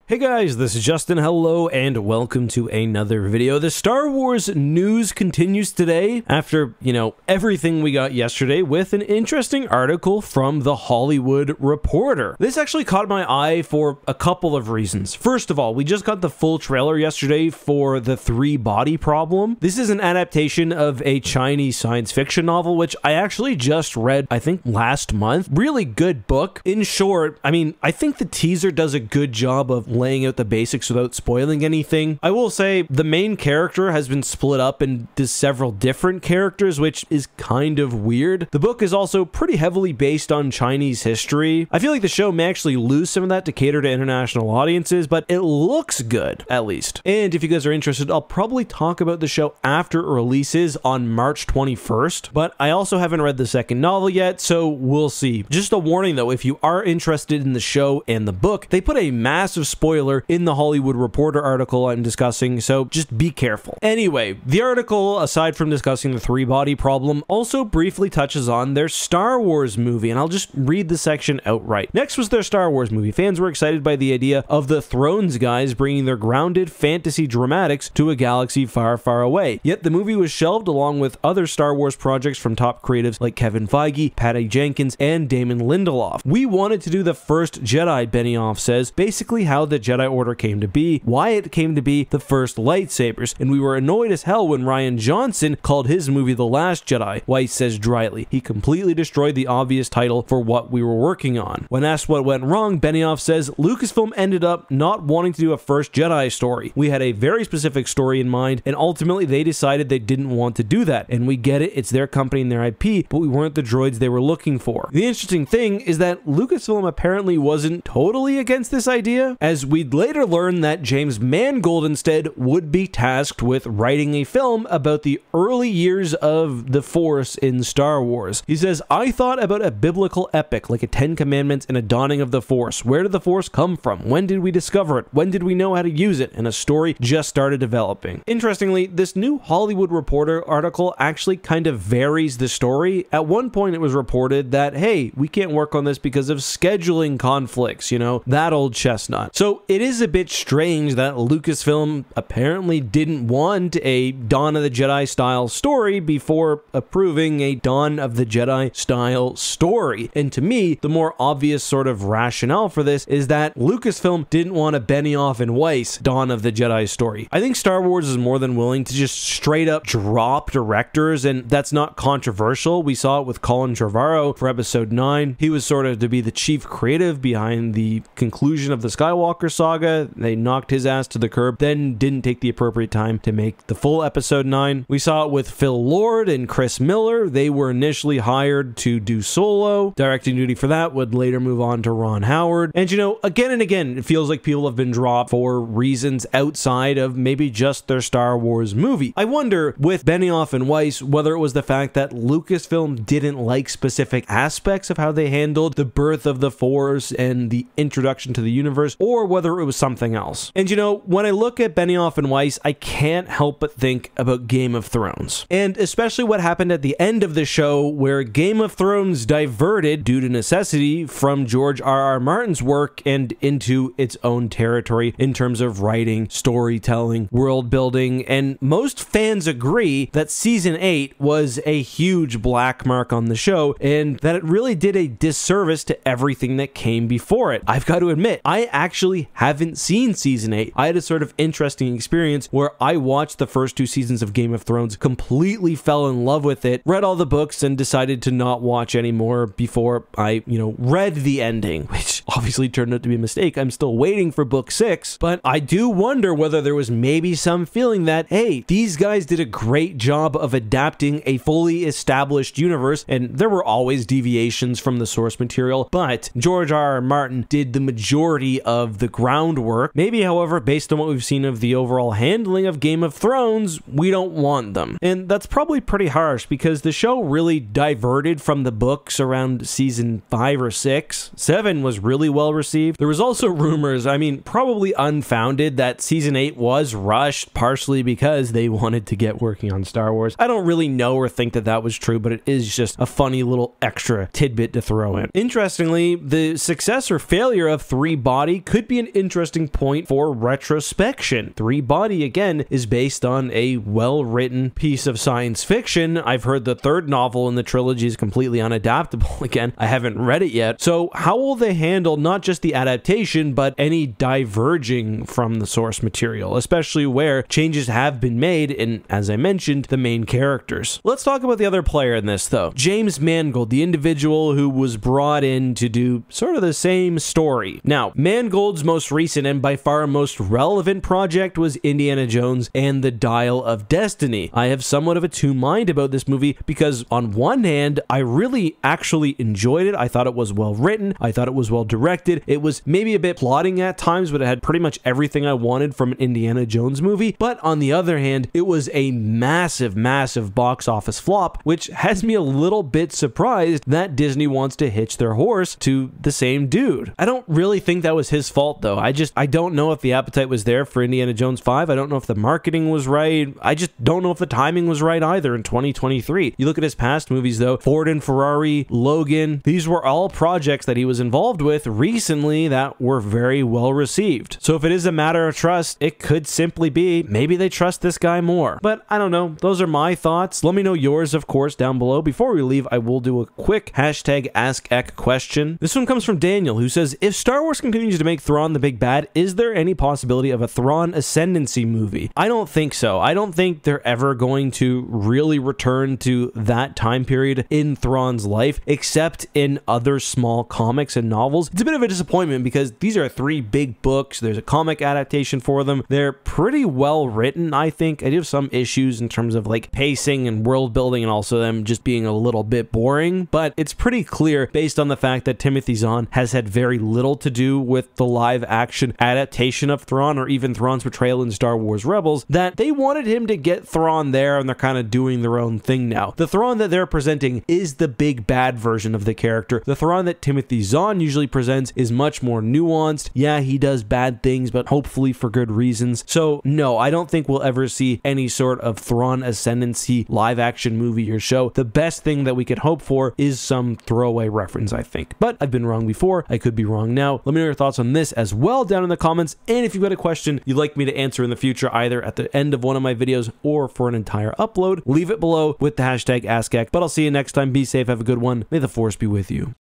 Hey guys, this is Justin. Hello and welcome to another video. The Star Wars news continues today after, everything we got yesterday with an interesting article from The Hollywood Reporter. This actually caught my eye for a couple of reasons. First of all, we just got the full trailer yesterday for The Three-Body Problem. This is an adaptation of a Chinese science fiction novel, which I actually just read, I think, last month. Really good book. In short, I think the teaser does a good job of laying out the basics without spoiling anything. I will say the main character has been split up into several different characters, which is kind of weird. The book is also pretty heavily based on Chinese history. I feel like the show may actually lose some of that to cater to international audiences, but it looks good, at least. And if you guys are interested, I'll probably talk about the show after it releases on March 21st, but I also haven't read the second novel yet, so we'll see. Just a warning though, if you are interested in the show and the book, they put a massive spoiler in the Hollywood Reporter article I'm discussing, so just be careful. Anyway, the article, aside from discussing the three-body problem, also briefly touches on their Star Wars movie, and I'll just read the section outright. Next was their Star Wars movie. Fans were excited by the idea of the Thrones guys bringing their grounded fantasy dramatics to a galaxy far, far away. Yet the movie was shelved along with other Star Wars projects from top creatives like Kevin Feige, Patty Jenkins, and Damon Lindelof. We wanted to do the First Jedi, Benioff says, basically how the Jedi Order came to be, why it came to be the first lightsabers, and we were annoyed as hell when Rian Johnson called his movie The Last Jedi. Weiss says dryly, he completely destroyed the obvious title for what we were working on. When asked what went wrong, Benioff says Lucasfilm ended up not wanting to do a First Jedi story. We had a very specific story in mind, and ultimately they decided they didn't want to do that, and we get it, it's their company and their IP, but we weren't the droids they were looking for. The interesting thing is that Lucasfilm apparently wasn't totally against this idea, as we'd later learn that James Mangold instead would be tasked with writing a film about the early years of the Force in Star Wars. He says, I thought about a biblical epic like a Ten Commandments and a dawning of the Force. Where did the Force come from? When did we discover it? When did we know how to use it? And a story just started developing. Interestingly, this new Hollywood Reporter article actually kind of varies the story. At one point it was reported that, hey, we can't work on this because of scheduling conflicts, that old chestnut. So it is a bit strange that Lucasfilm apparently didn't want a Dawn of the Jedi style story before approving a Dawn of the Jedi style story. And to me, the more obvious sort of rationale for this is that Lucasfilm didn't want a Benioff and Weiss Dawn of the Jedi story. I think Star Wars is more than willing to just straight up drop directors, and that's not controversial. We saw it with Colin Trevorrow for episode 9. He was sort of to be the chief creative behind the conclusion of the Skywalker saga. They knocked his ass to the curb, then didn't take the appropriate time to make the full episode 9. We saw it with Phil Lord and Chris Miller. They were initially hired to do Solo. Directing duty for that would later move on to Ron Howard. And again and again, it feels like people have been dropped for reasons outside of maybe just their Star Wars movie. I wonder, with Benioff and Weiss, whether it was the fact that Lucasfilm didn't like specific aspects of how they handled the birth of the Force and the introduction to the universe, or whether it was something else. And when I look at Benioff and Weiss, I can't help but think about Game of Thrones. And especially what happened at the end of the show, where Game of Thrones diverted, due to necessity, from George R.R. Martin's work and into its own territory in terms of writing, storytelling, world building, and most fans agree that season 8 was a huge black mark on the show, and that it really did a disservice to everything that came before it. I've got to admit, I actually haven't seen season 8. I had a sort of interesting experience where I watched the first 2 seasons of Game of Thrones, completely fell in love with it, read all the books, and decided to not watch anymore before I, read the ending, which obviously turned out to be a mistake. I'm still waiting for book 6, but I do wonder whether there was maybe some feeling that, hey, these guys did a great job of adapting a fully established universe, and there were always deviations from the source material, but George R.R. Martin did the majority of the groundwork. Maybe, however, based on what we've seen of the overall handling of Game of Thrones, we don't want them. And that's probably pretty harsh because the show really diverted from the books around season 5 or 6. 7 was really well received. There was also rumors, probably unfounded, that season 8 was rushed partially because they wanted to get working on Star Wars. I don't really know or think that that was true, but it is just a funny little extra tidbit to throw in. Interestingly, the success or failure of Three-Body could be be an interesting point for retrospection. Three Body, again, is based on a well-written piece of science fiction. I've heard the third novel in the trilogy is completely unadaptable. Again, I haven't read it yet. So how will they handle not just the adaptation, but any diverging from the source material, especially where changes have been made in, as I mentioned, the main characters? Let's talk about the other player in this, though. James Mangold, the individual who was brought in to do sort of the same story. Now, Mangold's most recent and by far most relevant project was Indiana Jones and the Dial of Destiny. I have somewhat of a two-mind about this movie because on one hand, I really actually enjoyed it. I thought it was well written. I thought it was well directed. It was maybe a bit plotting at times, but it had pretty much everything I wanted from an Indiana Jones movie. But on the other hand, it was a massive, massive box office flop, which has me a little bit surprised that Disney wants to hitch their horse to the same dude. I don't really think that was his fault, though. I don't know if the appetite was there for Indiana Jones 5. I don't know if the marketing was right. I just don't know if the timing was right either in 2023. You look at his past movies, though, Ford and Ferrari, Logan, these were all projects that he was involved with recently that were very well received. So if it is a matter of trust, it could simply be maybe they trust this guy more. But I don't know. Those are my thoughts. Let me know yours, of course, down below. Before we leave, I will do a quick hashtag AskEck question. This one comes from Daniel, who says, if Star Wars continues to make Thrawn the big bad, is there any possibility of a Thrawn ascendancy movie? I don't think so. I don't think they're ever going to really return to that time period in Thrawn's life, except in other small comics and novels. It's a bit of a disappointment because these are three big books. There's a comic adaptation for them. They're pretty well written, I think. I do have some issues in terms of like pacing and world building and also them just being a little bit boring, but it's pretty clear based on the fact that Timothy Zahn has had very little to do with the live action adaptation of Thrawn or even Thrawn's portrayal in Star Wars Rebels, that they wanted him to get Thrawn there and they're kind of doing their own thing now. The Thrawn that they're presenting is the big bad version of the character. The Thrawn that Timothy Zahn usually presents is much more nuanced. Yeah, he does bad things, but hopefully for good reasons. So no, I don't think we'll ever see any sort of Thrawn ascendancy live action movie or show. The best thing that we could hope for is some throwaway reference, I think. But I've been wrong before. I could be wrong now. Let me know your thoughts on this as well down in the comments. And if you've got a question you'd like me to answer in the future, either at the end of one of my videos or for an entire upload, leave it below with the hashtag AskEck. But I'll see you next time. Be safe. Have a good one. May the Force be with you.